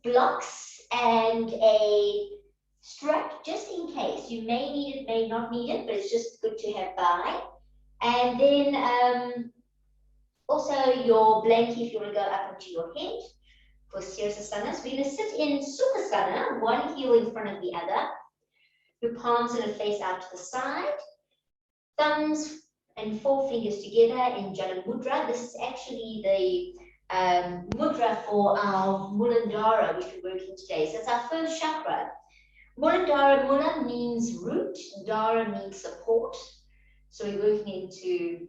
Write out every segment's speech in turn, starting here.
blocks and a strap, just in case. You may need it, may not need it, but it's just good to have by. And then also your blanket if you want to go up onto your head for Sirasasanas. We're going to sit in Sukhasana, one heel in front of the other. Your palms are going to face out to the side. Thumbs and forefingers together in Jana Mudra. This is actually the mudra for our Muladara, which we're working today. So it's our first chakra. Muladara, Mula means root, Dara means support. So we're working into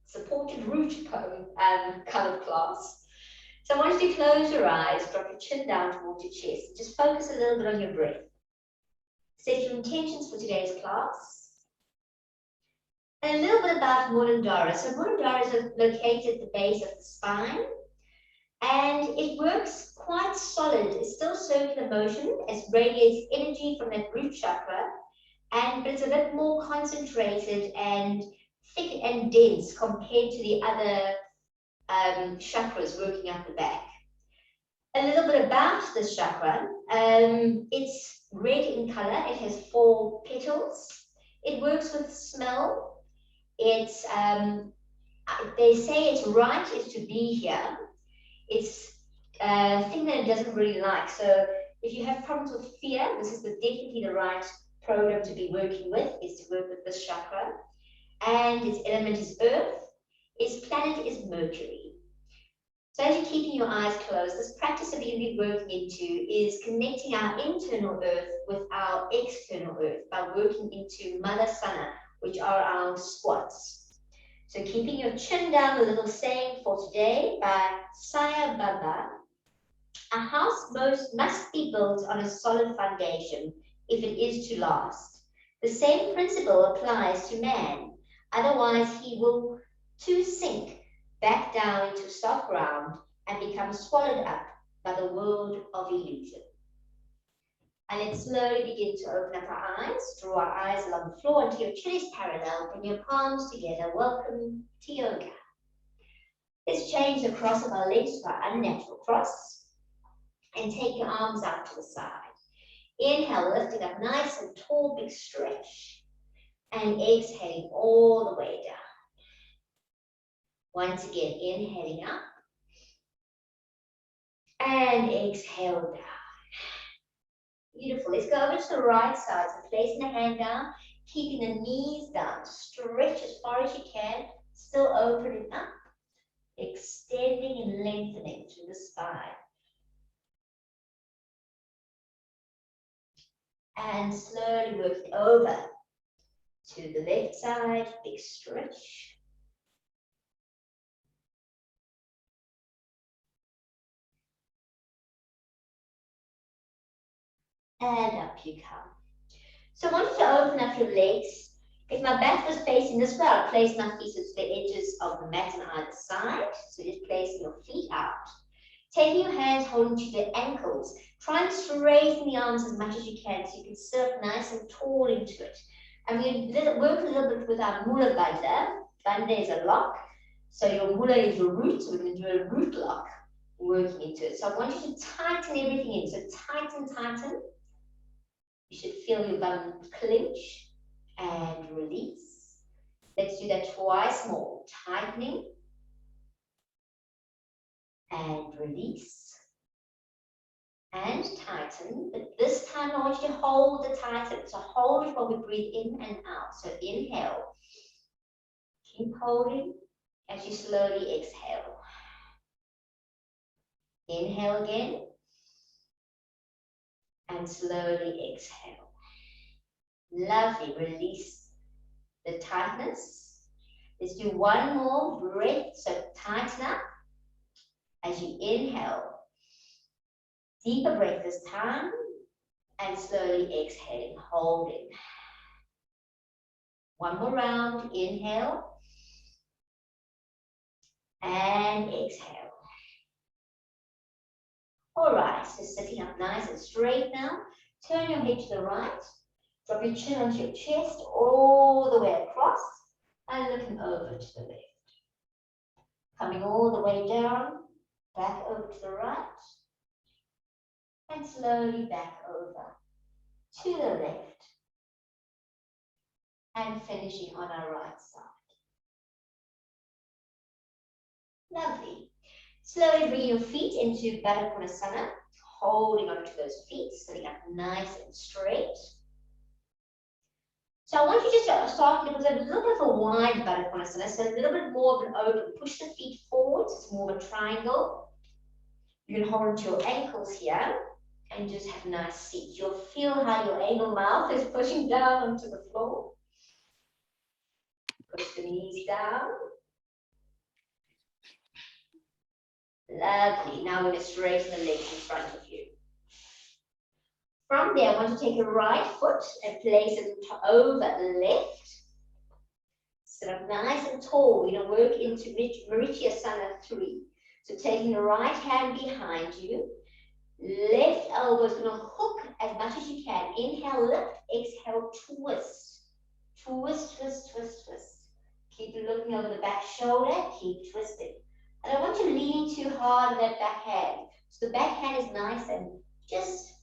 supported root kind of class. So I want you to close your eyes, drop your chin down towards your chest. Just focus a little bit on your breath. Set your intentions for today's class. And a little bit about Muladara. So Muladara is located at the base of the spine. And it works quite solid. It's still circular motion. It radiates energy from that root chakra. But it's a bit more concentrated and thick and dense compared to the other chakras working up the back. A little bit about this chakra. It's red in color. It has 4 petals. It works with smell. It's they say its right is to be here. It's a thing that it doesn't really like. So if you have problems with fear, this is definitely the right program to be working with, is to work with this chakra. And its element is earth. Its planet is Mercury. So as you're keeping your eyes closed, this practice that we're going to be working into is connecting our internal earth with our external earth by working into malasana, which are our squats. So keeping your chin down, a little saying for today by Saya Baba. A house must be built on a solid foundation if it is to last. The same principle applies to man. Otherwise, he will too sink back down into soft ground and become swallowed up by the world of illusion. And let's slowly begin to open up our eyes, draw our eyes along the floor until your chin is parallel, bring your palms together. Welcome to yoga. Let's change the cross of our legs to our unnatural cross and take your arms out to the side. Inhale, lifting up nice and tall, big stretch, and exhaling all the way down. Once again, inhaling up and exhale down. Beautiful. Let's go over to the right side. So placing the hand down, keeping the knees down. Stretch as far as you can, still opening up, extending and lengthening through the spine. And slowly working over to the left side, big stretch. And up you come. So I want you to open up your legs. If my back was facing this way, I'll place my feet to the edges of the mat on either side. So just placing your feet out. Taking your hands holding to the ankles. Try and straighten the arms as much as you can so you can sit up nice and tall into it. And we work a little bit with our Mula Bandha. Bandha is a lock. So your Mula is your root. So we're going to do a root lock working into it. So I want you to tighten everything in. So tighten, tighten. You should feel your bum clench and release. Let's do that twice more. Tightening and release and tighten. But this time I want you to hold the tighten. So hold it while we breathe in and out. So inhale. Keep holding as you slowly exhale. Inhale again. And slowly exhale. Lovely. Release the tightness. Let's do one more breath. So tighten up as you inhale. Deeper breath this time. And slowly exhaling, holding. One more round. Inhale. And exhale. All right, so sitting up nice and straight now. Turn your head to the right. Drop your chin onto your chest all the way across and looking over to the left. Coming all the way down, back over to the right And slowly back over to the left. And finishing on our right side. Lovely. Slowly bring your feet into Baddha Konasana, holding onto those feet, sitting up nice and straight. So I want you just to start with a little bit of a wide Baddha Konasana, so a little bit more of an open. Push the feet forward, it's more of a triangle. You can hold onto your ankles here and just have a nice seat. You'll feel how your anal mouth is pushing down onto the floor. Push the knees down. Lovely. Now we're going to straighten the legs in front of you. From there, I want to take a right foot and place it over the left. Sit up nice and tall. We're going to work into Marityasana 3. So taking the right hand behind you, left elbow is going to hook as much as you can. Inhale, lift. Exhale, twist. Twist, twist, twist, twist. Keep looking over the back shoulder. Keep twisting. I don't want you leaning too hard on that back hand. So the back hand is nice and just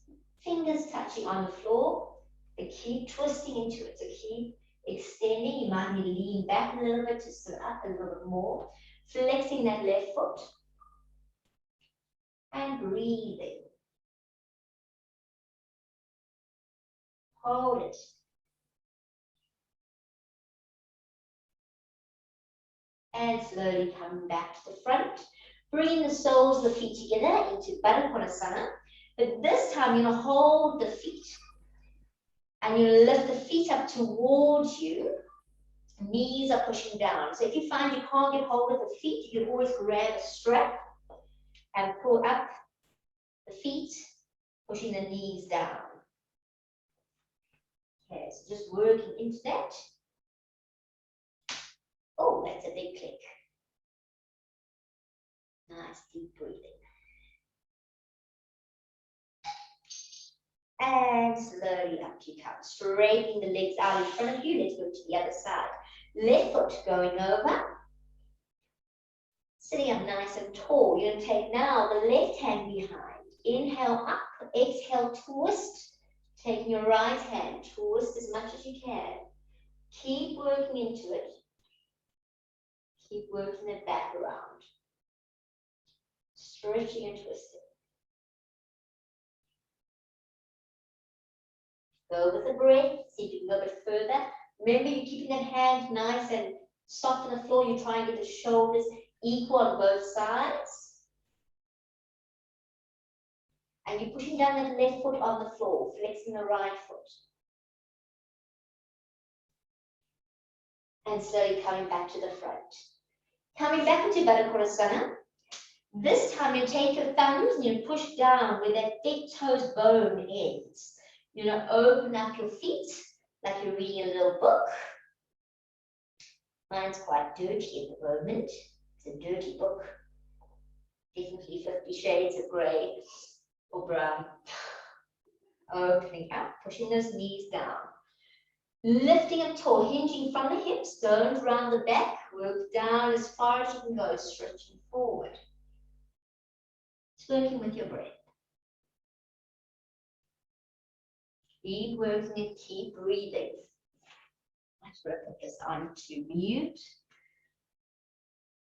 fingers touching on the floor. But keep twisting into it. So keep extending. You might need to lean back a little bit to sit up a little bit more. Flexing that left foot. And breathing. Hold it. And slowly come back to the front. Bring the soles of the feet together into Baddha Konasana. But this time you're going to hold the feet. And you lift the feet up towards you. Knees are pushing down. So if you find you can't get hold of the feet, you can always grab a strap and pull up the feet, pushing the knees down. Okay, so just working into that. Oh, that's a big click. Nice deep breathing. And slowly up you come. Straightening the legs out in front of you. Let's go to the other side. Left foot going over. Sitting up nice and tall. You're going to take now the left hand behind. Inhale up. Exhale, twist. Taking your right hand. Twist as much as you can. Keep working into it. Keep working it back around. Stretching and twisting. Go with the breath. See if you can go a bit further. Remember, you're keeping that hand nice and soft on the floor. You try and get the shoulders equal on both sides. And you're pushing down that left foot on the floor, flexing the right foot. And slowly coming back to the front. Coming back into Baddha Konasana. This time you take your thumbs and you push down where that big toes bone ends. You're going to open up your feet like you're reading a little book. Mine's quite dirty at the moment. It's a dirty book. Definitely 50 Shades of Grey or brown. Opening up, pushing those knees down. Lifting up tall, hinging from the hips, don't round the back. Work down as far as you can go, stretching forward. It's working with your breath. Keep working and keep breathing. Let's put this on to mute.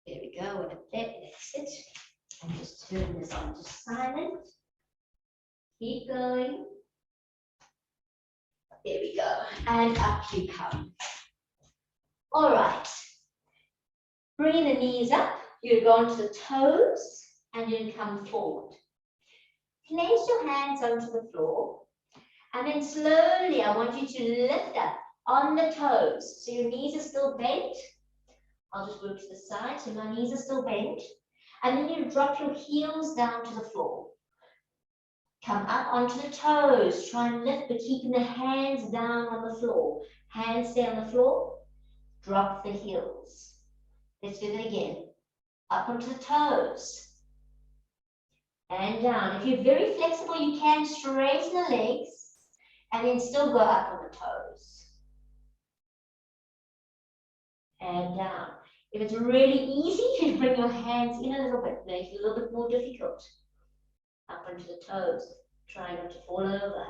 There we go, and let it exit. And just turn this on to silent. Keep going. There we go, and up you come. All right. Bring the knees up. You're going to the toes, and you're going to come forward. Place your hands onto the floor. And then slowly, I want you to lift up on the toes. So your knees are still bent. I'll just go to the side, so my knees are still bent. And then you drop your heels down to the floor. Come up onto the toes. Try and lift, but keeping the hands down on the floor. Hands stay on the floor. Drop the heels. Let's do that again. Up onto the toes. And down. If you're very flexible, you can straighten the legs. And then still go up on the toes. And down. If it's really easy, you can bring your hands in a little bit, make it a little bit more difficult. Up onto the toes. Try not to fall over.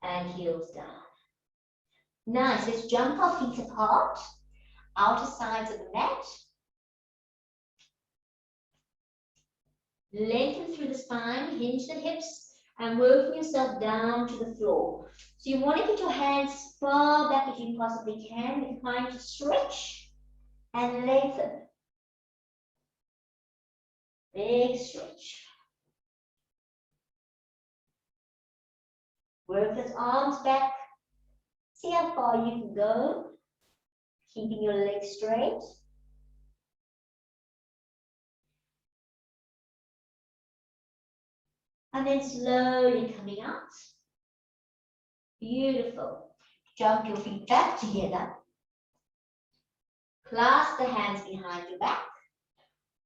And heels down. Nice, let's jump our feet apart, outer sides of the mat. Lengthen through the spine, hinge the hips, and working yourself down to the floor. So you want to get your hands as far back as you possibly can, trying to stretch and lengthen. Big stretch. Work those arms back. See how far you can go, keeping your legs straight. And then slowly coming out. Beautiful. Jump your feet back together. Clasp the hands behind your back.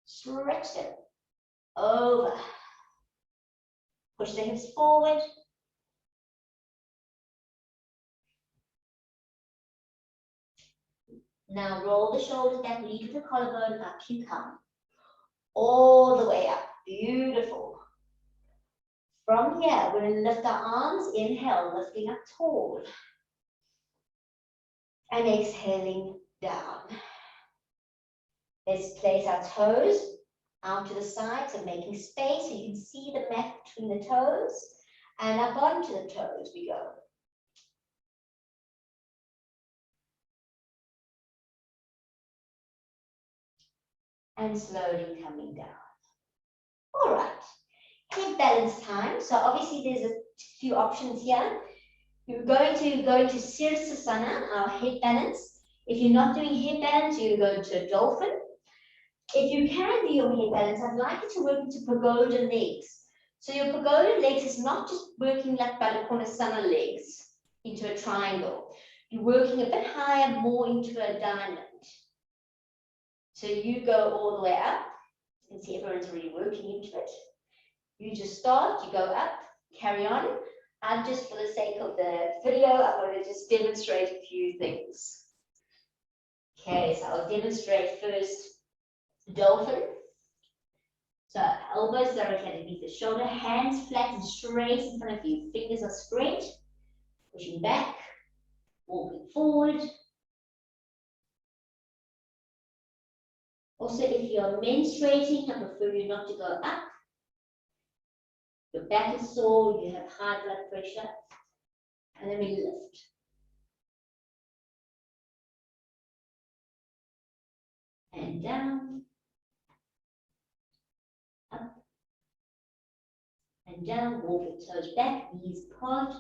Stretch them over. Push the hips forward. Now roll the shoulders back, lead with the collarbone, up you come. All the way up. Beautiful. From here, we're going to lift our arms. Inhale, lifting up tall. And exhaling down. Let's place our toes out to the side, so making space so you can see the mat between the toes. And up onto the toes we go. And slowly coming down. All right, hip balance time. So obviously there's a few options here. You're going to go into Sirsasana, our hip balance. If you're not doing hip balance, you go to a Dolphin. If you can do your hip balance, I'd like you to work into pagoda legs. So your pagoda legs is not just working like Baddha legs into a triangle. You're working a bit higher, more into a diamond. So you go all the way up. You can see everyone's really working into it. You just start, you go up, carry on. And just for the sake of the video, I'm going to just demonstrate a few things. Okay, so I'll demonstrate first Dolphin. So elbows directly underneath the shoulder, hands flat and straight in front of you, fingers are straight, pushing back, walking forward. Also, if you're menstruating, I prefer you not to go up. Your back is sore, you have high blood pressure, and then we lift. And down, up, and down, walk your toes back, knees apart,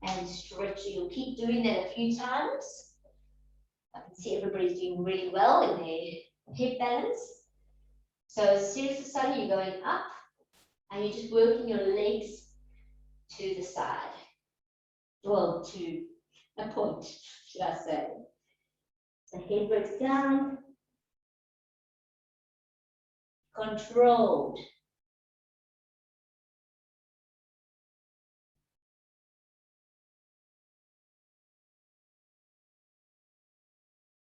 and stretch. So you'll keep doing that a few times. I can see everybody's doing really well in their hip balance. So Sirsasana, you're going up, and you're just working your legs to the side. Well, to a point, should I say. So head works down. Controlled.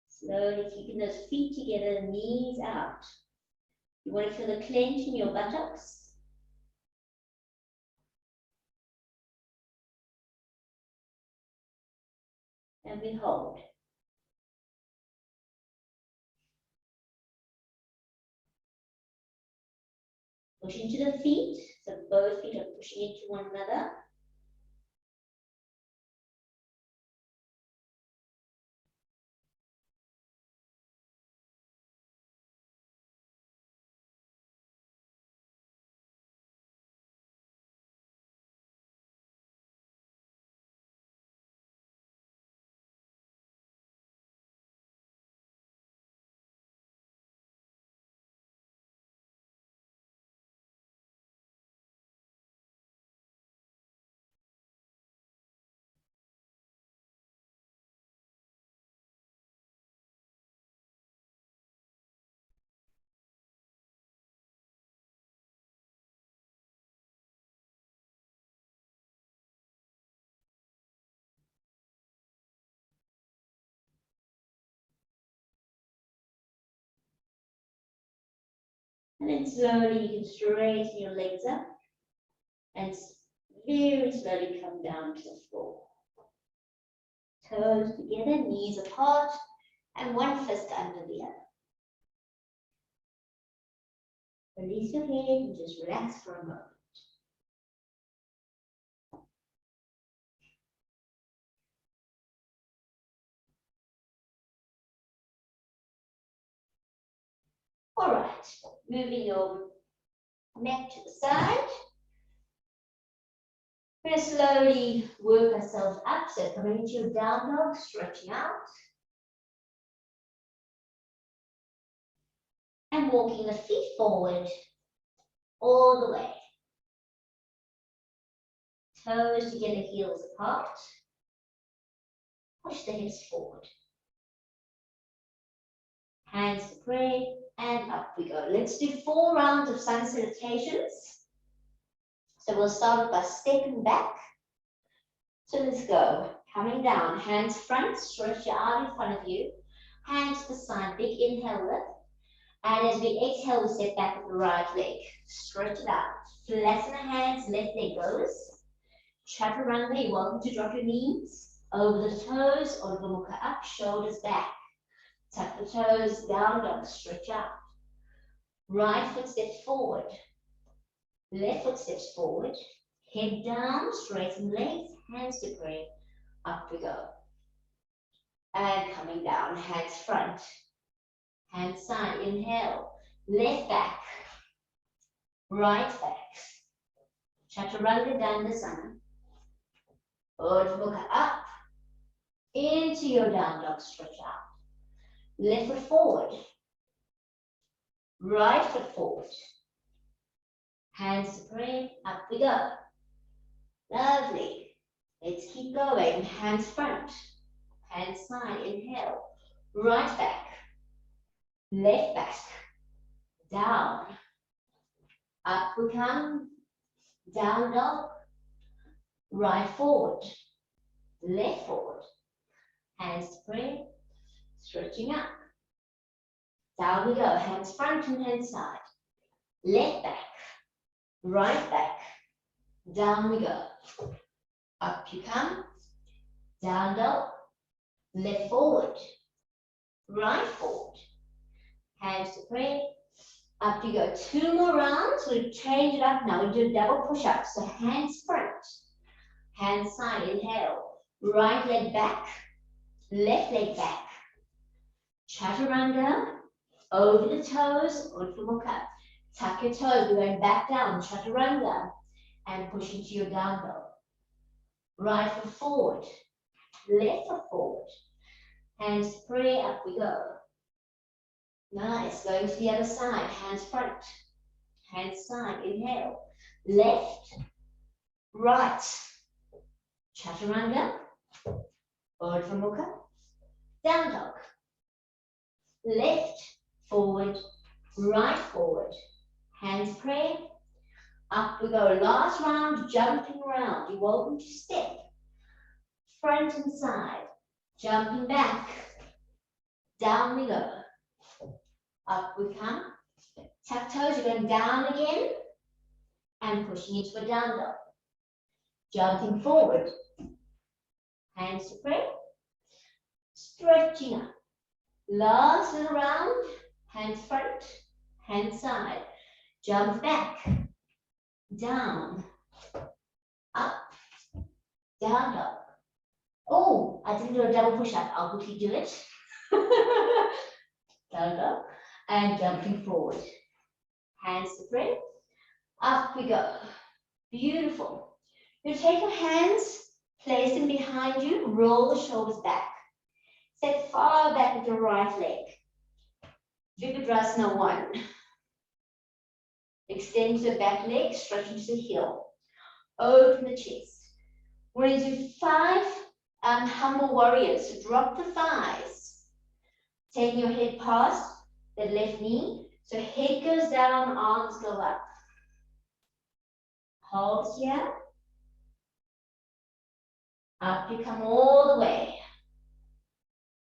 Slowly keeping those feet together, knees out. You want to feel the clench in your buttocks. And we hold. Push into the feet, so both feet are pushing into one another. And then slowly you can straighten your legs up. And very slowly come down to the floor. Toes together, knees apart, and one fist under the other. Release your head and just relax for a moment. All right, moving your neck to the side. We're going to slowly work ourselves up. So coming into your down dog, stretching out. And walking the feet forward all the way. Toes together, heels apart. Push the hips forward. Hands to pray, and up we go. Let's do 4 rounds of sun salutations. So we'll start by stepping back. So let's go. Coming down, hands front, stretch your arm in front of you. Hands to the side, big inhale, lift. And as we exhale, we step back with the right leg. Stretch it out. Flatten the hands, left leg goes. Chaturanga, you're welcome to drop your knees. Over the toes, Urdhva Mukha up, shoulders back. Tuck the toes, down dog, stretch out. Right foot steps forward. Left foot steps forward. Head down, straighten legs, hands to pray. Up we go. And coming down, hands front. Hand side, inhale, left back, right back. Chaturanga Dandasana. Urdhva Mukha up, into your down dog, stretch out. Left foot forward, right foot forward. Hands to pray, up we go. Lovely. Let's keep going. Hands front, hands side, inhale, right back. Left back, down, up we come, down dog, right forward, left forward, hands to pray, stretching up, down we go, hands front and hands side, left back, right back, down we go, up you come, down dog, left forward, right forward, hands to pray, up you go. 2 more rounds, we'll change it up now. We'll do a double push-up. So hands front, hands side, inhale. Right leg back, left leg back. Chaturanga, over the toes, Urdhva Mukha. Tuck your toes, we're going back down, Chaturanga, and push into your down dog. Right foot forward, left foot forward. Hands to pray, up we go. Nice, going to the other side, hands front, hands side, inhale, left, right, Chaturanga, Urdhva Mukha, down dog, left, forward, right forward, hands pray, up we go, last round, jumping around, you're welcome to step, front and side, jumping back, down we go. Up we come, tuck toes, you're going down again, and pushing into a down dog. Jumping forward, hands to pray, stretching up. Last little round, hands front, hands side. Jump back, down, up, down dog. Oh, I didn't do a double push-up, I'll quickly do it. Down dog. And jumping forward. Hands to pray. Up we go. Beautiful. You take your hands, place them behind you, roll the shoulders back. Step far back with your right leg. Virabhadrasana 1. Extend the back leg, stretch into the heel. Open the chest. We're going to do 5 humble warriors. So drop the thighs. Taking your head past the left knee. So head goes down, arms go up. Hold here. Up you come all the way.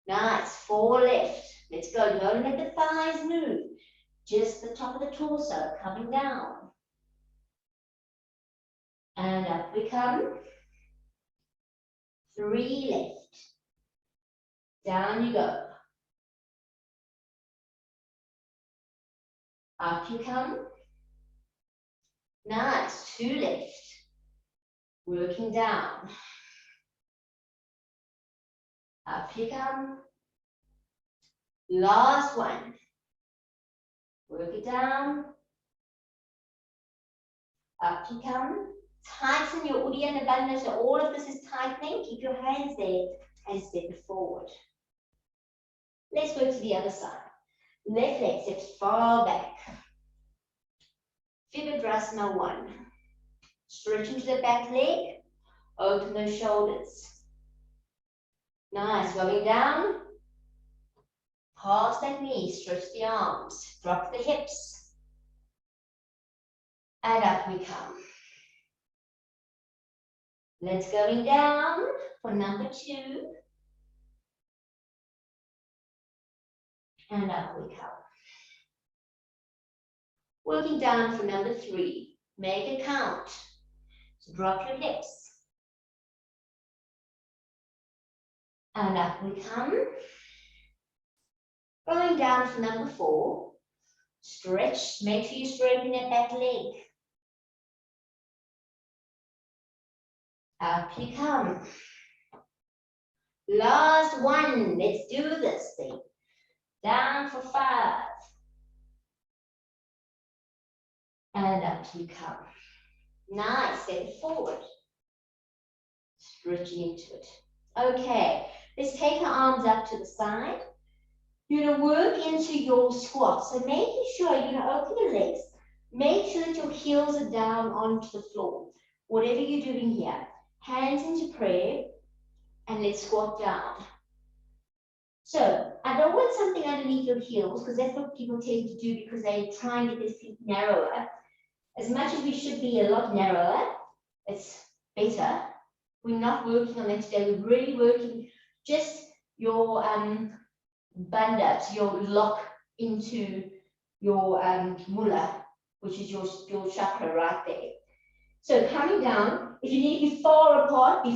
Nice, 4 left. Let's go. Don't let the thighs move. Just the top of the torso coming down. And up we come. 3 left. Down you go. Up you come. Nice, 2 left. Working down. Up you come. Last one. Work it down. Up you come. Tighten your Uddiyana Bandha, so all of this is tightening. Keep your hands there and step forward. Let's go to the other side. Left leg steps far back. Virabhadrasana 1. Stretch into the back leg. Open those shoulders. Nice. Going down. Past that knee. Stretch the arms. Drop the hips. And up we come. Let's going down for number 2. And up we come. Working down for number 3. Make a count. So drop your hips. And up we come. Going down for number 4. Stretch. Make sure you straighten that back leg. Up you come. Last one. Let's do this thing. Down for 5. And up you come. Nice. Step forward. Stretching into it. Okay. Let's take our arms up to the side. You're going to work into your squat. So making sure you're going to open your legs. Make sure that your heels are down onto the floor. Whatever you're doing here. Hands into prayer. And let's squat down. So I don't want something underneath your heels because that's what people tend to do because they try and get their feet narrower. As much as we should be a lot narrower, it's better. We're not working on that today. We're really working just your bandha, so your lock into your mula, which is your chakra right there. So coming down, if you need to be far apart,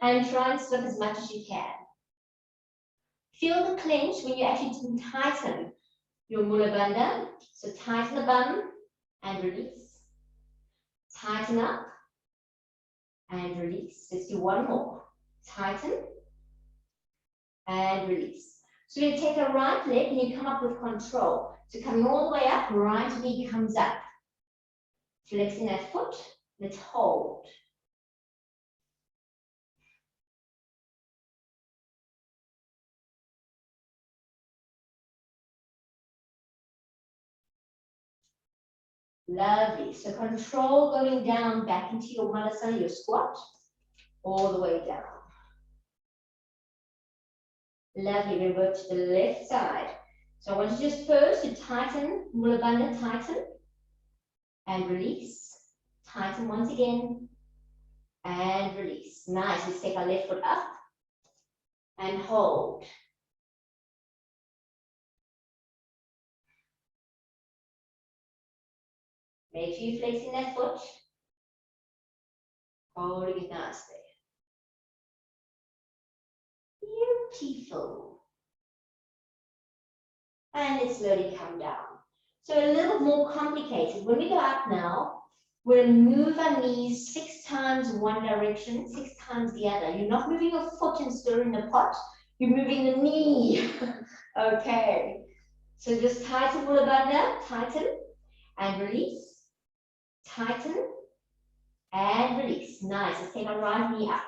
and try and slip as much as you can. Feel the clench when you actually tighten your mula bandha. So tighten the bum and release. Tighten up and release. Let's do one more. Tighten and release. So you take a right leg and you come up with control. So coming all the way up, right knee comes up. Flexing that foot. Let's hold. Lovely. So control going down back into your malasana, your squat, all the way down. Lovely. We work to the left side. So I want you just first to tighten, Mula Bandha, tighten, and release. Tighten once again, and release. Nice. Let's take our left foot up, and hold. Make sure you're flexing that foot. Holding it nice there. Beautiful. And let's slowly come down. So a little more complicated. When we go up now, we're going to move our knees 6 times one direction, 6 times the other. You're not moving your foot and stirring the pot. You're moving the knee. Okay. So just tighten Mula Bandha, tighten and release. Tighten and release. Nice. Let's take our right knee up.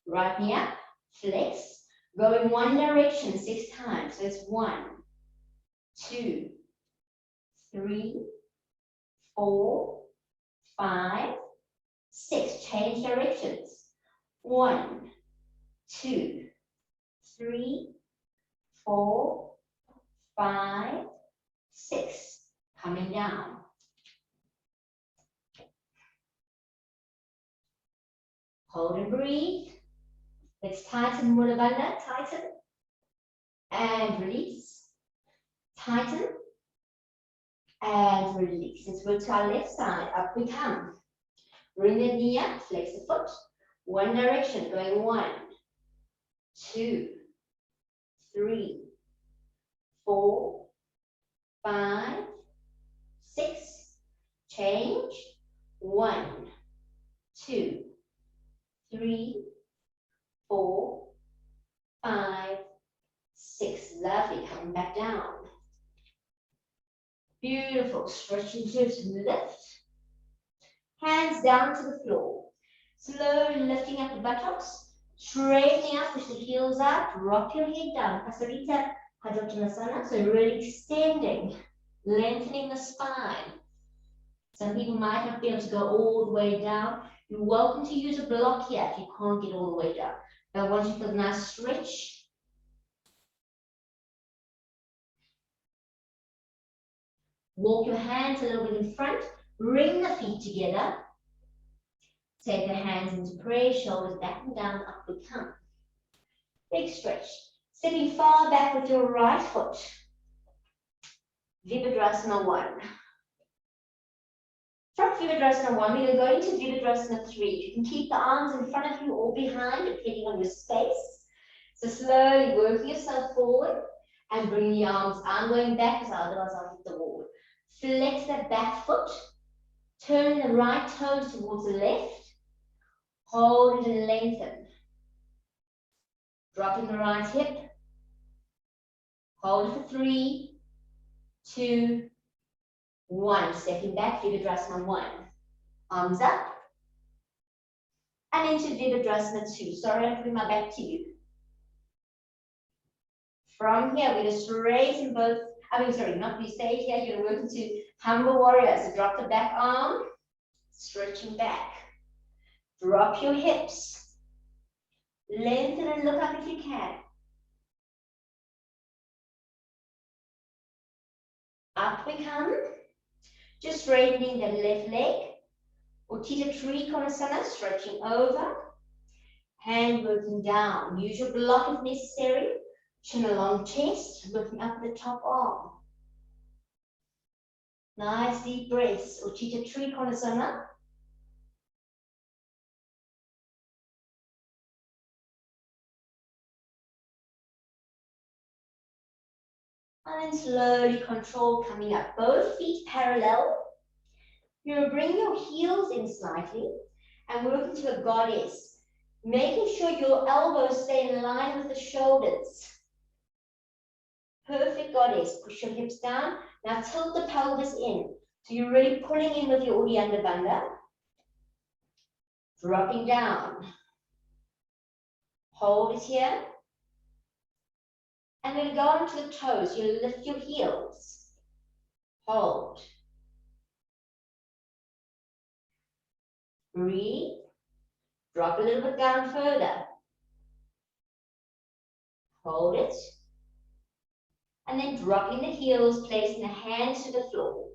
Right knee up. Flex. Go in one direction 6 times. So it's 1, 2, 3, 4, 5, 6. Change directions. 1, 2, 3, 4, 5, 6. Coming down. Hold and breathe. Let's tighten Mula Bandha, tighten and release. Tighten and release. Let's work to our left side. Up we come. Bring the knee up, flex the foot. One direction, going 1, 2, 3, 4, 5, 6. Change. 1, 2, 3, 4, 5, 6. Lovely. Coming back down. Beautiful. Stretching to lift. Hands down to the floor. Slowly lifting up the buttocks. Straightening up, push the heels out. Drop your head down. Pasarita Malasana. So really extending, lengthening the spine. Some people might not be able to go all the way down. You're welcome to use a block here if you can't get all the way down. But once you feel a nice stretch, walk your hands a little bit in front, bring the feet together, take the hands into prayer, shoulders back and down, up we come. Big stretch. Stepping far back with your right foot. Virabhadrasana 1. From Virabhadrasana 1, we're going to Virabhadrasana 3. You can keep the arms in front of you or behind, depending on your space. So slowly working yourself forward and bring the arms. I'm going back because otherwise I'll hit the wall. Flex that back foot. Turn the right toes towards the left. Hold it and lengthen. Dropping the right hip. Hold it for 3, 2, 1. Stepping back, Virabhadrasana 1. Arms up. And into Virabhadrasana 2. Sorry, I'm putting my back to you. From here, we're going to straighten both. Not we stay here. You're going to work into humble warrior. So drop the back arm, stretching back. Drop your hips. Lengthen and look up if you can. Up we come. Just straightening the left leg. Uttita Trikonasana, stretching over. Hand working down. Use your block if necessary. Chin along chest, looking up at the top arm. Nice deep breaths. Uttita Trikonasana. And then slowly control coming up. Both feet parallel. You're going to bring your heels in slightly and work into a goddess. Making sure your elbows stay in line with the shoulders. Perfect goddess. Push your hips down. Now tilt the pelvis in. So you're really pulling in with your Uddiyana Bandha. Dropping down. Hold it here. And then go onto the toes. You lift your heels. Hold. Breathe. Drop a little bit down further. Hold it. And then dropping the heels, placing the hands to the floor.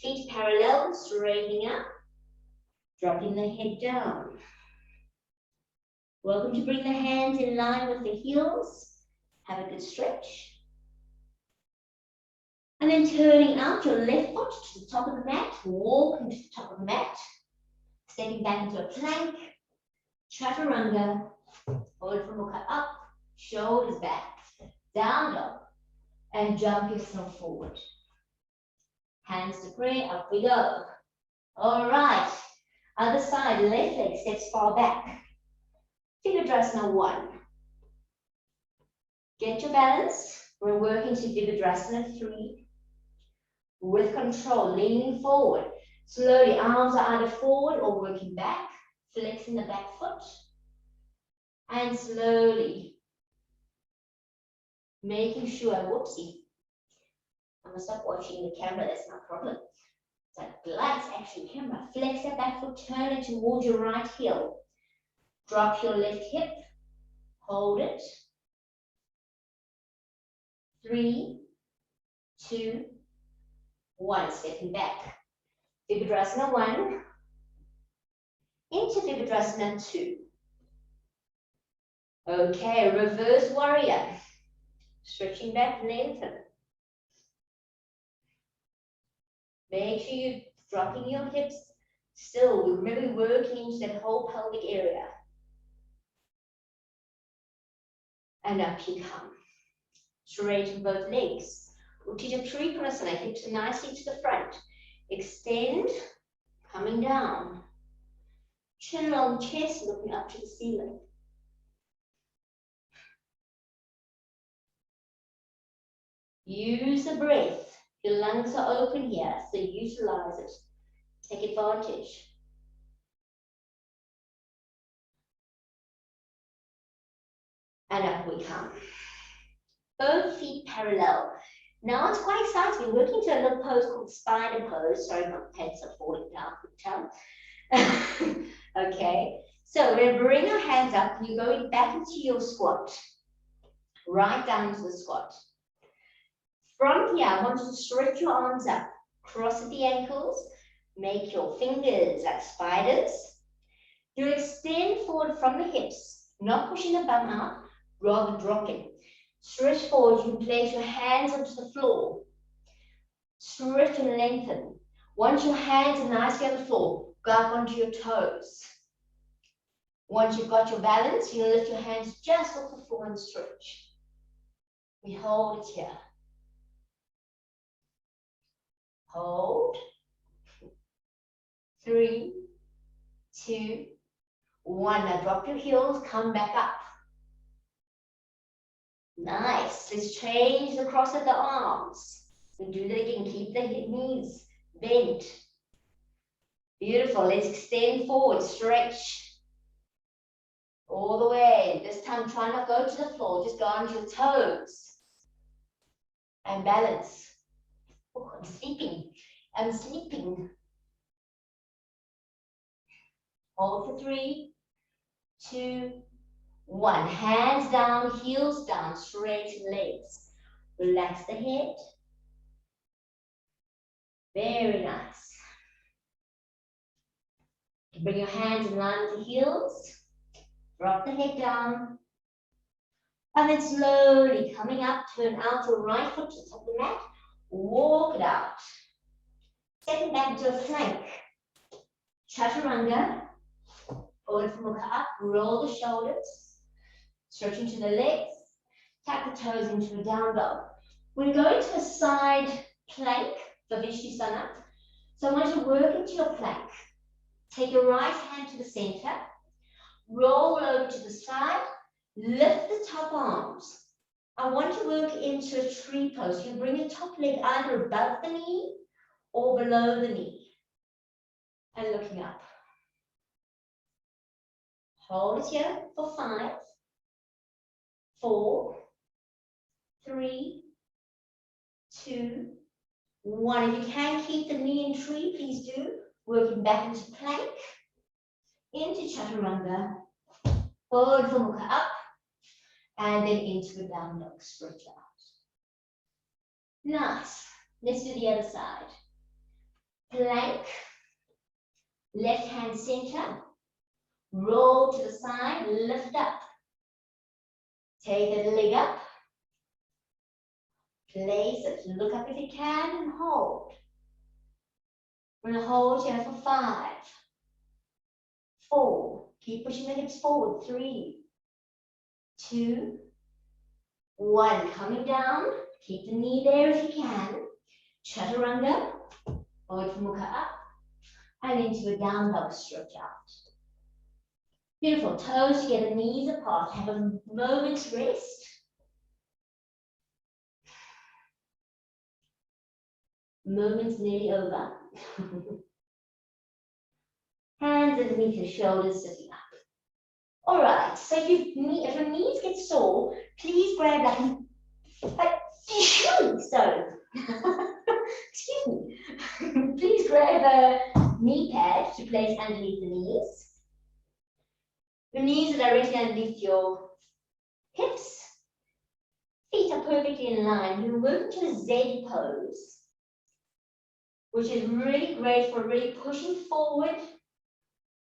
Feet parallel, straightening up. Dropping the head down. Welcome to bring the hands in line with the heels. Have a good stretch. And then turning out your left foot to the top of the mat. Walking to the top of the mat. Stepping back into a plank. Chaturanga. Hold from Mukha up. Shoulders back. Down dog. And jump yourself forward. Hands to prayer. Up we go. All right. Other side. Left leg steps far back. Virabhadrasana 1. Get your balance. We're working to Virabhadrasana 3. With control, leaning forward. Slowly, arms are either forward or working back. Flexing the back foot. And slowly, making sure, whoopsie. I'm going to stop watching the camera, that's my problem. It's like lights, action, camera. Flex that back foot, turn it towards your right heel. Drop your left hip. Hold it. 3, 2, 1. Stepping back. Virabhadrasana 1. Into Virabhadrasana 2. Okay, reverse warrior. Stretching back, lengthen. Make sure you're dropping your hips, Still, remember working into that whole pelvic area. And up you come. Straighten both legs. Uttita Trikonasana, hips are nicely to the front. Extend, coming down. Chin along chest, looking up to the ceiling. Use the breath. Your lungs are open here, so utilize it. Take advantage. And up we come. Both feet parallel. Now it's quite exciting. We're working to a little pose called spider pose. Sorry, my pants are falling down. Okay, so we're going to bring our hands up. You're going back into your squat. Right down to the squat. From here, I want you to stretch your arms up. Cross at the ankles. Make your fingers like spiders. You extend forward from the hips, not pushing the bum out, rather dropping. Stretch forward, you can place your hands onto the floor. Stretch and lengthen. Once your hands are nicely on the floor, go up onto your toes. Once you've got your balance, you lift your hands just off the floor and stretch. We hold it here. Hold. 3, 2, 1. Now drop your heels, come back up. Nice. Let's change the cross of the arms. We do that again. Keep the knees bent. Beautiful. Let's extend forward. Stretch. All the way. This time, try not to go to the floor. Just go onto your toes. And balance. Oh, I'm sleeping. I'm sleeping. Hold for 3, 2, 1. Hands down, heels down, straight legs. Relax the head. Very nice. Bring your hands in line with the heels. Drop the head down. And then slowly coming up, turn out your right foot to the top of the mat. Walk it out. Stepping back into a plank. Chaturanga. Forward from up, roll the shoulders. Stretch into the legs. Tap the toes into a down dog. We're going to a side plank for Vishnusana. So I want you to work into your plank. Take your right hand to the center. Roll over to the side. Lift the top arms. I want to work into a tree pose. You bring your top leg either above the knee or below the knee. And looking up. Hold it here for 5, 4, 3, 2, 1. If you can keep the knee in tree, please do. Working back into plank, into chaturanga, forward for mukha up, and then into a down dog, stretch out. Nice. Let's do the other side. Plank, left hand center, roll to the side, lift up. Take the leg up. Place it, look up if you can, and hold. We're going to hold here for 5, 4. Keep pushing the hips forward. 3, 2, 1. Coming down. Keep the knee there if you can. Chaturanga. Forward for mukha up. And into a down dog, stretch out. Beautiful. Toes together, knees apart. Have a moment's rest. Moment's nearly over. Hands underneath your shoulders, sitting up. All right, so if your knees get sore, please grab sorry. Excuse me. Please grab a knee pad to place underneath the knees. Your knees are directly underneath your hips. Feet are perfectly in line. You're working to a Z pose, which is really great for really pushing forward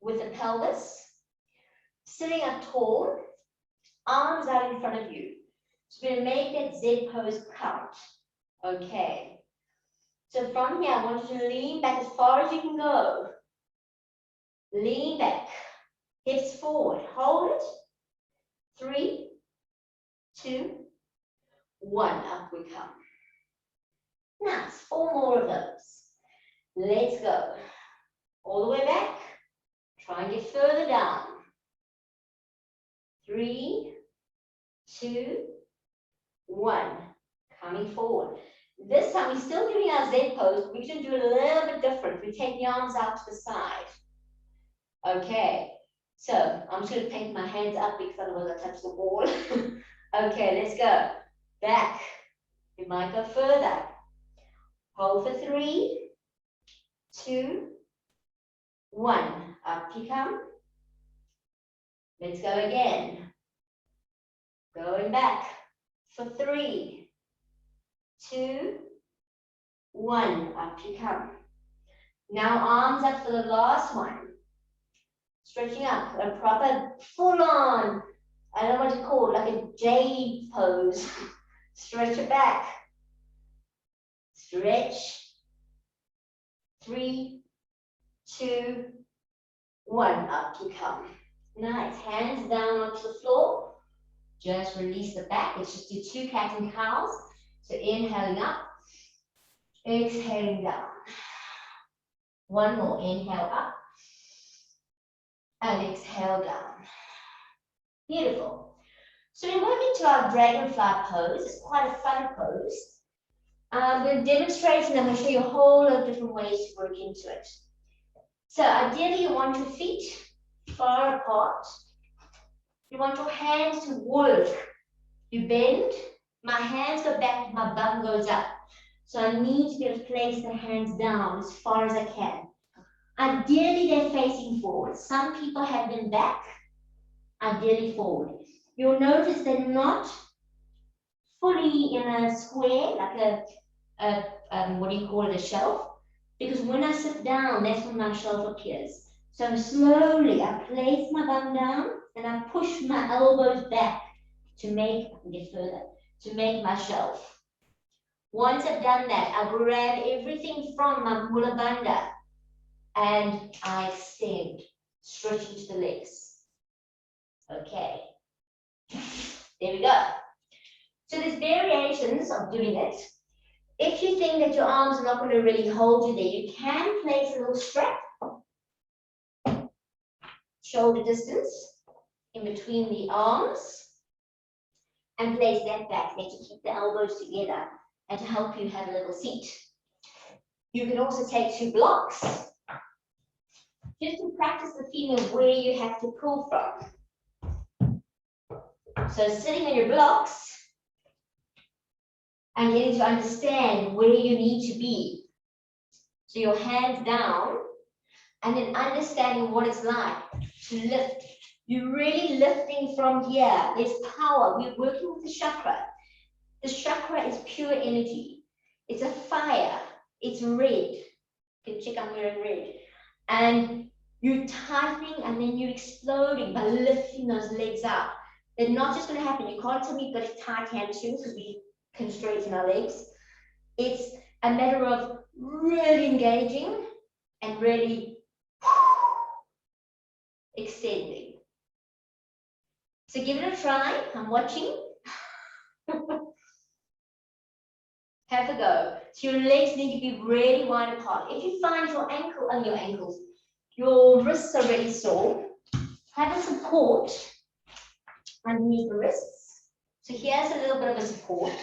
with the pelvis. Sitting up tall, arms out in front of you. So we're going to make that Z pose count. Okay. So from here, I want you to lean back as far as you can go. Lean back, hips forward, hold it. 3, 2, 1, up we come. Nice, 4 more of those. Let's go. All the way back. Try and get further down. 3, 2, 1. Coming forward. This time we're still doing our Z pose. We're going to do it a little bit different. We take the arms out to the side. Okay. So I'm just going to paint my hands up because otherwise I touch the wall. Okay, let's go. Back. You might go further. Hold for 3, 2, 1. Up you come. Let's go again. Going back for 3, 2, 1. Up you come. Now arms up for the last one. Stretching up, a proper full-on, I don't know what to call it, like a J pose. Stretch it back. Stretch. 3, 2, 1. Up you come. Nice. Hands down onto the floor. Just release the back. Let's just do 2 cat and cows. So inhaling up, exhaling down. One more. Inhale up and exhale down. Beautiful. So we move into our dragonfly pose. It's quite a fun pose. We're demonstrating, I'm going to show you a whole lot of different ways to work into it. So ideally you want your feet far apart. You want your hands to work. You bend, my hands go back, my bum goes up. So I need to be able to place the hands down as far as I can. Ideally they're facing forward. Some people have them back, ideally forward. You'll notice they're not fully in a square, like what do you call it, a shelf? Because when I sit down, that's when my shelf appears. So slowly, I place my bum down and I push my elbows back to make, I can get further, to make my shelf. Once I've done that, I grab everything from my Muladhara and I extend, stretch into the legs. Okay. There we go. So there's variations of doing it. If you think that your arms are not going to really hold you there, you can place a little strap, shoulder distance, in between the arms, and place that back there to keep the elbows together and to help you have a little seat. You can also take 2 blocks, just to practice the feeling of where you have to pull from. So sitting on your blocks, and getting to understand where you need to be. So your hands down, and then understanding what it's like to lift. You're really lifting from here. There's power. We're working with the chakra. The chakra is pure energy. It's a fire. It's red. You can check I'm wearing red. And you're tightening and then you're exploding by lifting those legs up. They're not just going to happen. You can't tell me you've got tight hamstrings because we can straighten our legs. It's a matter of really engaging and really extending. So give it a try. I'm watching. Have a go. So your legs need to be really wide apart. If you find your wrists are really sore, have a support underneath the wrists. So here's a little bit of a support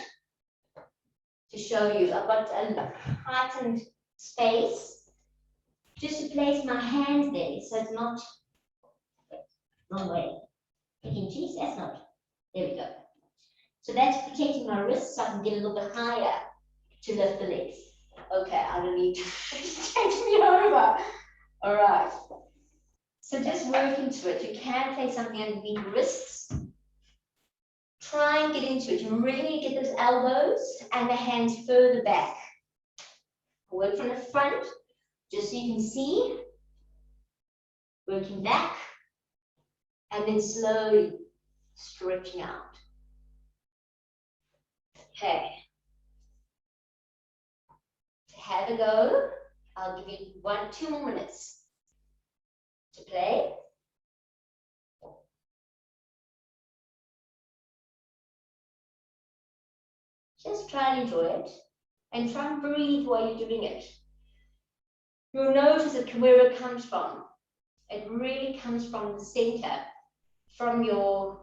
to show you. I've got a heightened space just to place my hands there so it's not wrong way. Geez, that's not. There we go. So that's protecting my wrists so I can get a little bit higher to lift the legs. Okay, I don't need to take me over. All right. So just work into it. You can place something underneath the wrists. Try and get into it. You really need to get those elbows and the hands further back. Work from the front, just so you can see. Working back. And then slowly stretching out. Okay. Have a go. I'll give you 2 more minutes to play. Just try and enjoy it, and try and breathe while you're doing it. You'll notice where it comes from. It really comes from the center, from your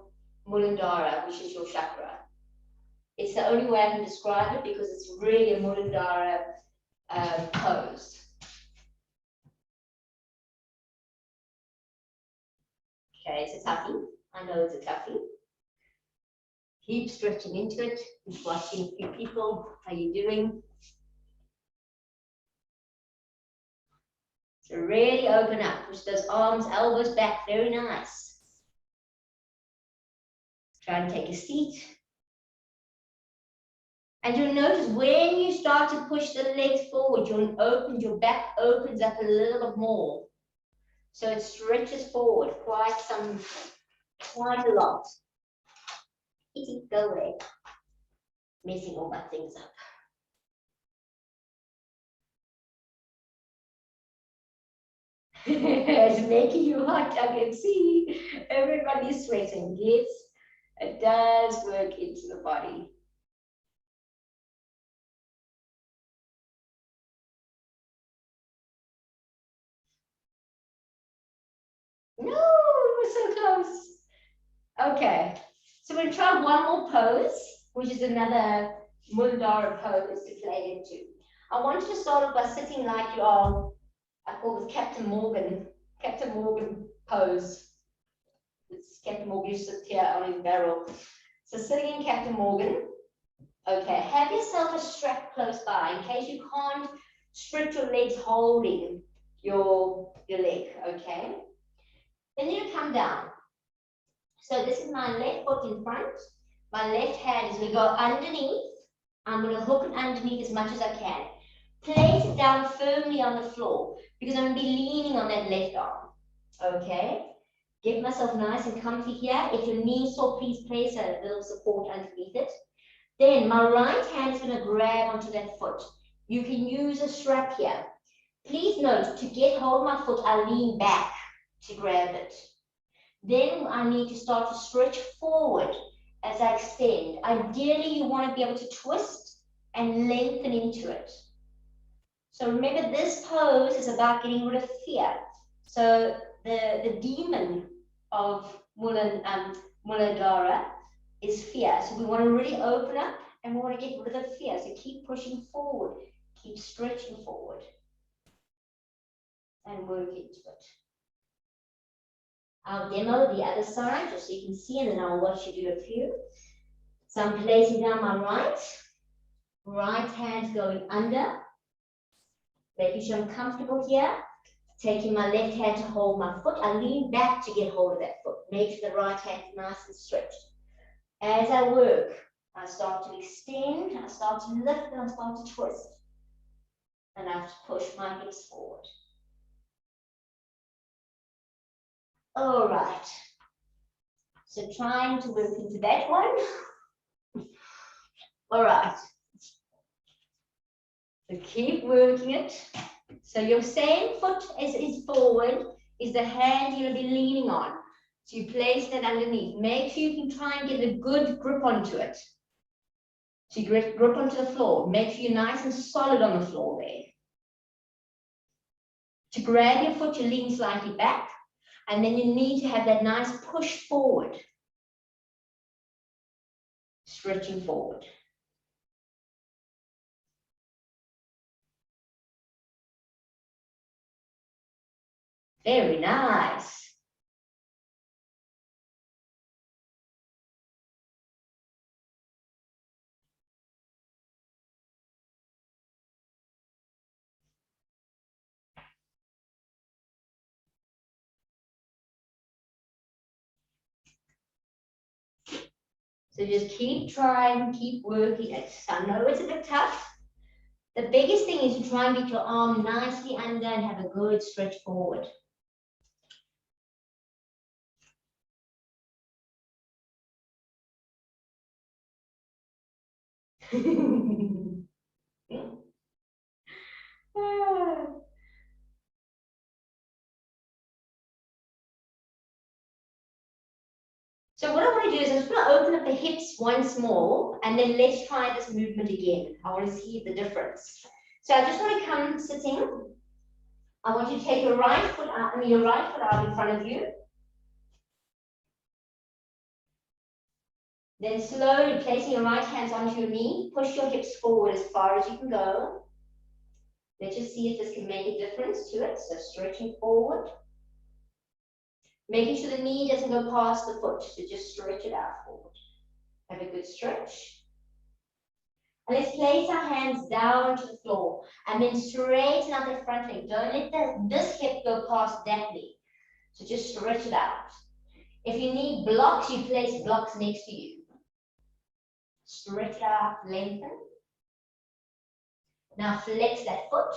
Muladhara, which is your chakra. It's the only way I can describe it because it's really a Muladhara pose. Okay, it's a toughie. I know it's a toughie. Keep stretching into it. Keep watching a few people. How are you doing? So really open up. Push those arms, elbows back. Very nice. Try and take a seat. And you'll notice when you start to push the legs forward, your back opens up a little bit more. So it stretches forward quite a lot. Easy, go away. Messing all my things up. It's making you hot, I can see. Everybody's sweating. Yes, it does work into the body. No, it was so close. Okay, so we'll try one more pose, which is another Muladhara pose to play into. I want you to start off by sitting like you are, I call this Captain Morgan pose. It's Captain Morgan, you sit here on his barrel. So sitting in Captain Morgan, okay, have yourself a strap close by in case you can't stretch your legs holding your leg, okay? Then you come down. So this is my left foot in front. My left hand is going to go underneath. I'm going to hook it underneath as much as I can. Place it down firmly on the floor because I'm going to be leaning on that left arm. Okay? Get myself nice and comfy here. If your knees sore, please place a little support underneath it. Then my right hand is going to grab onto that foot. You can use a strap here. Please note, to get hold of my foot, I lean back to grab it. Then I need to start to stretch forward as I extend. Ideally, you want to be able to twist and lengthen into it. So remember, this pose is about getting rid of fear. So the demon of Muladhara is fear. So we want to really open up and we want to get rid of the fear. So keep pushing forward, keep stretching forward, and work into it. I'll demo the other side just so you can see, and then I'll watch you do a few. So I'm placing down my right hand going under, making sure I'm comfortable here. Taking my left hand to hold my foot. I lean back to get hold of that foot. Make sure the right hand is nice and stretched. As I work, I start to extend, I start to lift, and I start to twist. And I have to push my hips forward. All right. So trying to work into that one. All right. So keep working it. So your same foot as is forward is the hand you're going to be leaning on. So you place that underneath. Make sure you can try and get a good grip onto it. So you grip onto the floor. Make sure you're nice and solid on the floor there. To grab your foot, you lean slightly back. And then you need to have that nice push forward. Stretching forward. Very nice. So just keep trying, keep working it. I know it's a bit tough. The biggest thing is to try and get your arm nicely under and have a good stretch forward. So what I want to do is I'm just going to open up the hips once more, and then let's try this movement again. I want to see the difference. So I just want to come sitting. I want you to take your right foot out, your right foot out in front of you. Then slowly placing your right hands onto your knee, push your hips forward as far as you can go. Let's just see if this can make a difference to it. So stretching forward. Making sure the knee doesn't go past the foot, so just stretch it out forward. Have a good stretch. And let's place our hands down to the floor and then straighten out the front leg. Don't let this hip go past that knee. So just stretch it out. If you need blocks, you place blocks next to you. Stretch it out, lengthen. Now flex that foot.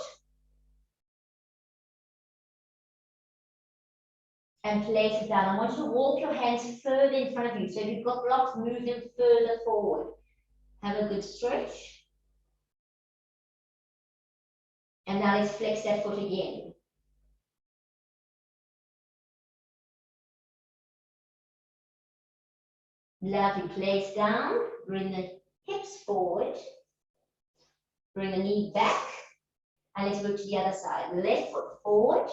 And place it down. I want you to walk your hands further in front of you. So if you've got blocks, move them further forward. Have a good stretch. And now let's flex that foot again. Lovely. Place down. Bring the hips forward. Bring the knee back. And let's go to the other side. Left foot forward.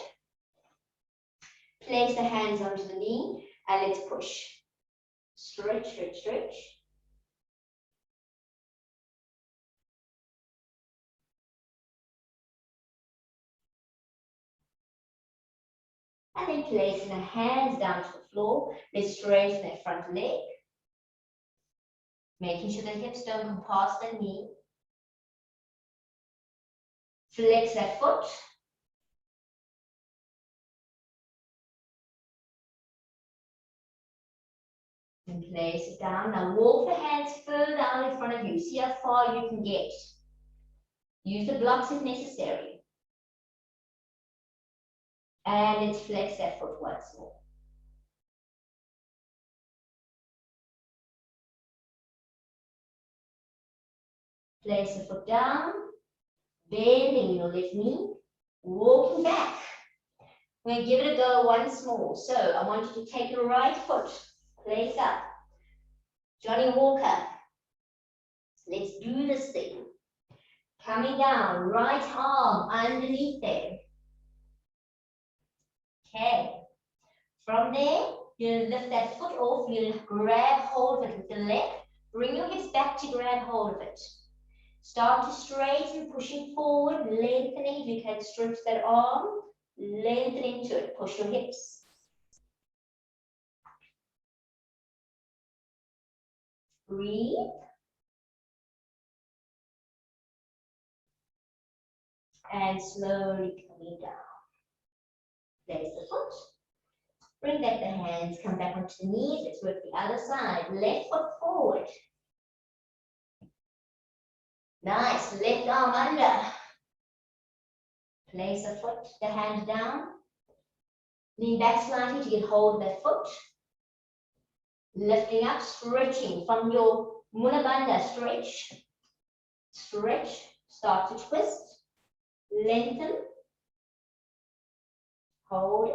Place the hands onto the knee. And let's push. Stretch, stretch, stretch. And then placing the hands down to the floor. Let's straighten that front leg. Making sure the hips don't come past the knee. Flex that foot. And place it down. Now walk the hands further down in front of you. See how far you can get. Use the blocks if necessary. And let's flex that foot once more. Place the foot down. Bending your left knee. Walking back. We're going to give it a go once more. So I want you to take your right foot. Place up. Johnny Walker. Let's do this thing. Coming down, right arm underneath there. Okay. From there, you're going to lift that foot off. You're going to grab hold of it with the left. Bring your hips back to grab hold of it. Start to straighten, pushing forward, lengthening. If you can stretch that arm, lengthen into it. Push your hips. Breathe. And slowly coming down. Place the foot. Bring back the hands, come back onto the knees. Let's work the other side. Left foot forward. Nice. Left arm under. Place the foot, the hand down. Lean back slightly to get hold of that foot. Lifting up, stretching from your Muladhara stretch. Stretch. Start to twist. Lengthen. Hold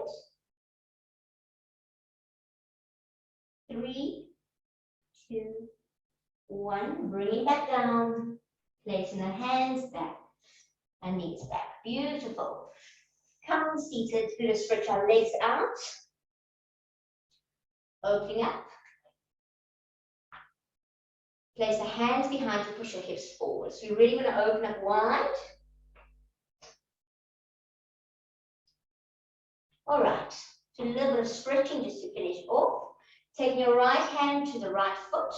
it. 3, 2, 1. Bring it back down. Placing the hands back and knees back. Beautiful. Come seated. We're going to stretch our legs out. Opening up. Place the hands behind to push your hips forward. So you're really going to open up wide. All right. So a little bit of stretching just to finish off. Taking your right hand to the right foot.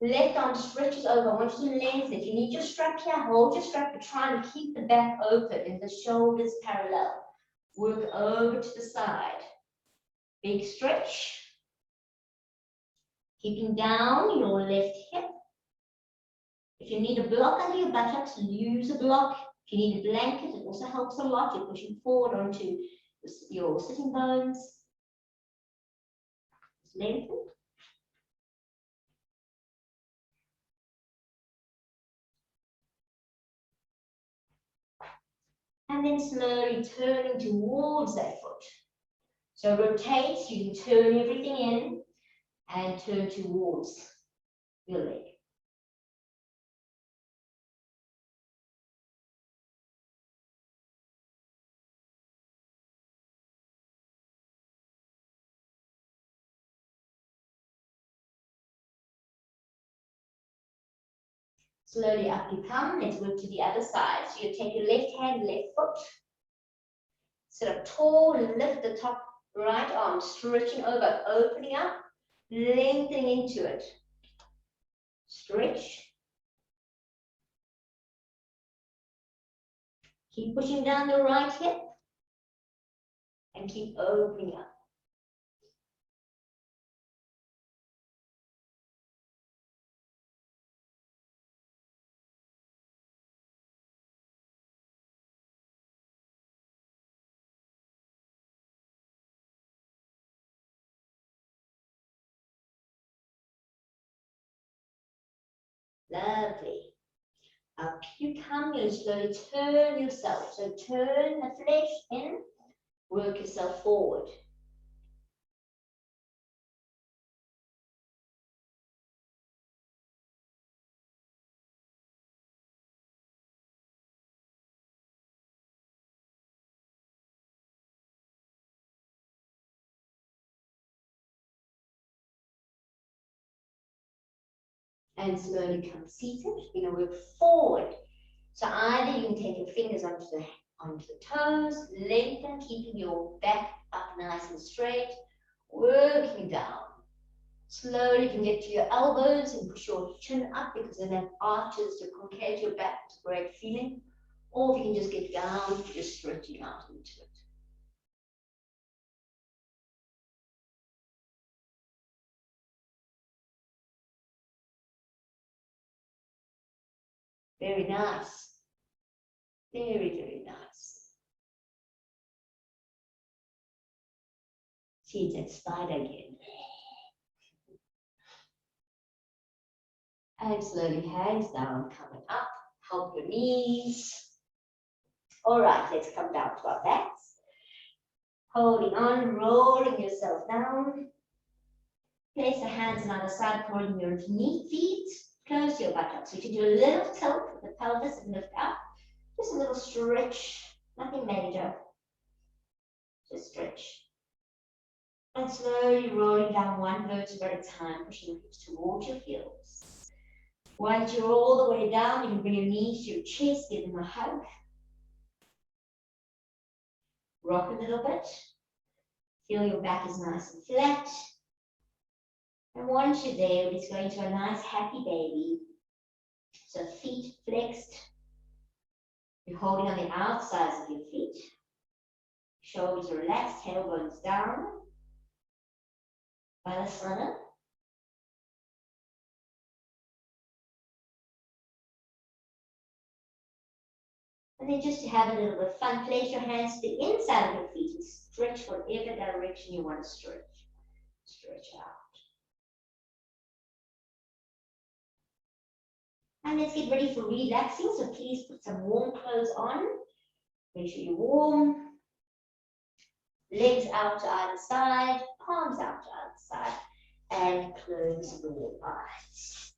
Left arm stretches over. I want you to lengthen it. You need your strap here. Hold your strap, but try to keep the back open and the shoulders parallel. Work over to the side. Big stretch. Keeping down your left hip. If you need a block under your buttocks, use a block. If you need a blanket, it also helps a lot. You're pushing forward onto your sitting bones. Just lengthen. And then slowly turning towards that foot. So rotate, you can turn everything in. and turn towards your leg. Slowly up you come. Let's work to the other side. So you take your left hand, left foot. Sit up tall and lift the top right arm, stretching over, opening up, lengthening into it. Stretch. Keep pushing down the right hip and keep opening up. Lovely. Up you come, you slowly turn yourself. So turn the flesh in, work yourself forward. And slowly come seated. You're going to work forward. So either you can take your fingers onto the toes, lengthen, keeping your back up nice and straight, working down. Slowly you can get to your elbows and push your chin up because then that arches your concave your back. It's a great feeling. Or if you can just get down, just stretching out into it. Very nice. Very, very nice. See that spider again. And slowly hands down, coming up. Help your knees. All right, let's come down to our backs. Holding on, rolling yourself down. Place the hands on either side, pointing your knee feet. Close your buttocks. So you can do a little tilt with the pelvis and lift up. Just a little stretch, nothing major. Just stretch. And slowly rolling down one vertebra at a time, pushing your hips towards your heels. Once you're all the way down, you can bring your knees to your chest, give them a hug. Rock a little bit. Feel your back is nice and flat. And once you're there, we're just going to a nice happy baby. So feet flexed. You're holding on the outsides of your feet. Shoulders relaxed, tailbones down. Malasana. And then just to have a little bit of fun, place your hands to the inside of your feet and stretch whatever direction you want to stretch. Stretch out. And let's get ready for relaxing. So please put some warm clothes on. Make sure you're warm. Legs out to either side, palms out to either side, and close your eyes.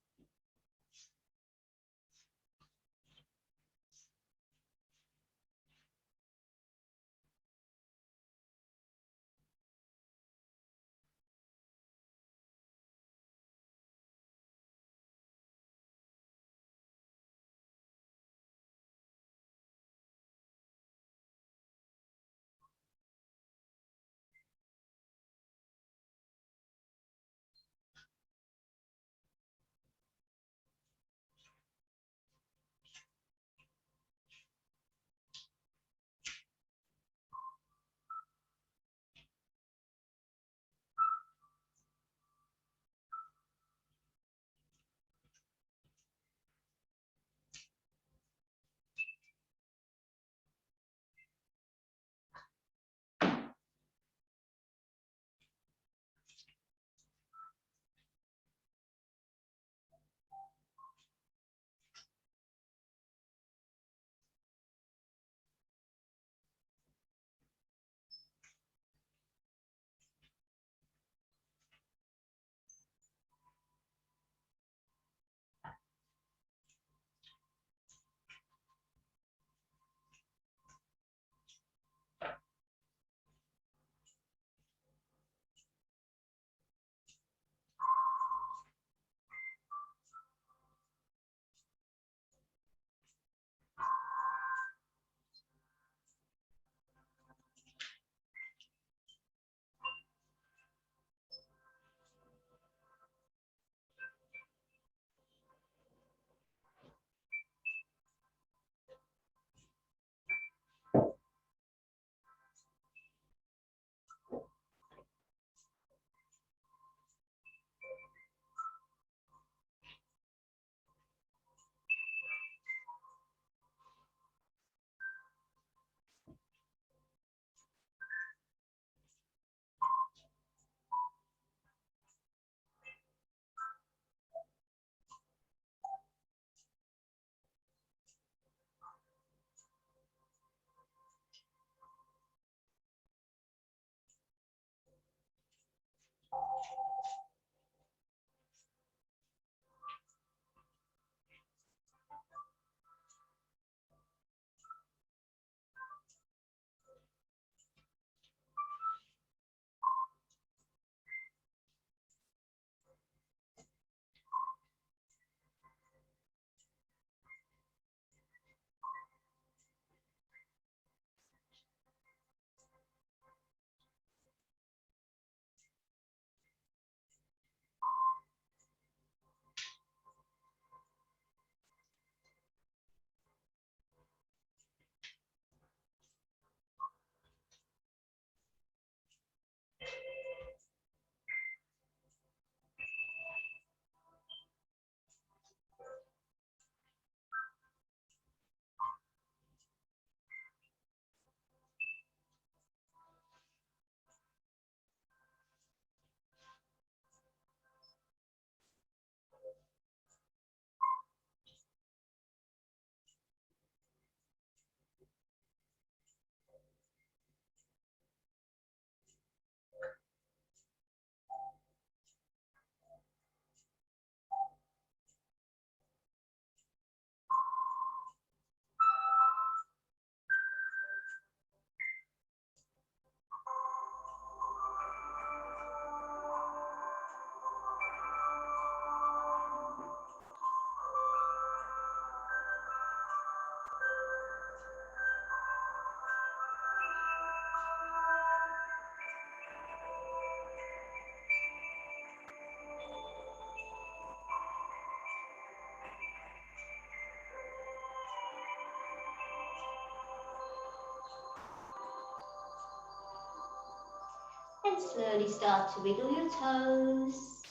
And slowly start to wiggle your toes.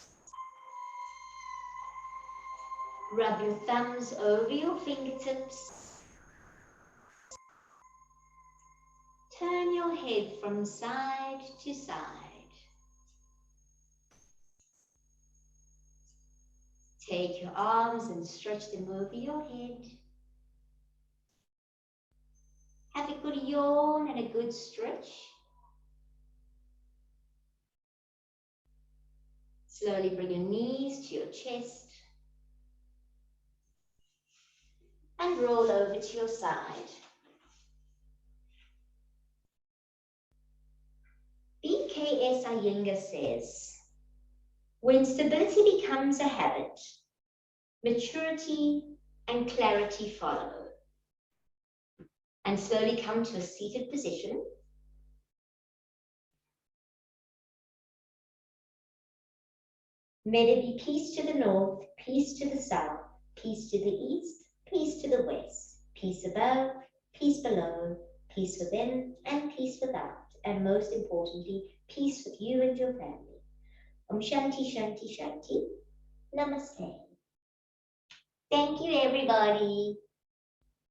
Rub your thumbs over your fingertips. Turn your head from side to side. Take your arms and stretch them over your head. Have a good yawn and a good stretch. Slowly bring your knees to your chest. And roll over to your side. BKS Iyengar says, when stability becomes a habit, maturity and clarity follow. And slowly come to a seated position. May there be peace to the north, peace to the south, peace to the east, peace to the west, peace above, peace below, peace within and peace without, and most importantly, peace with you and your family. Om Shanti Shanti Shanti. Namaste. Thank you, everybody.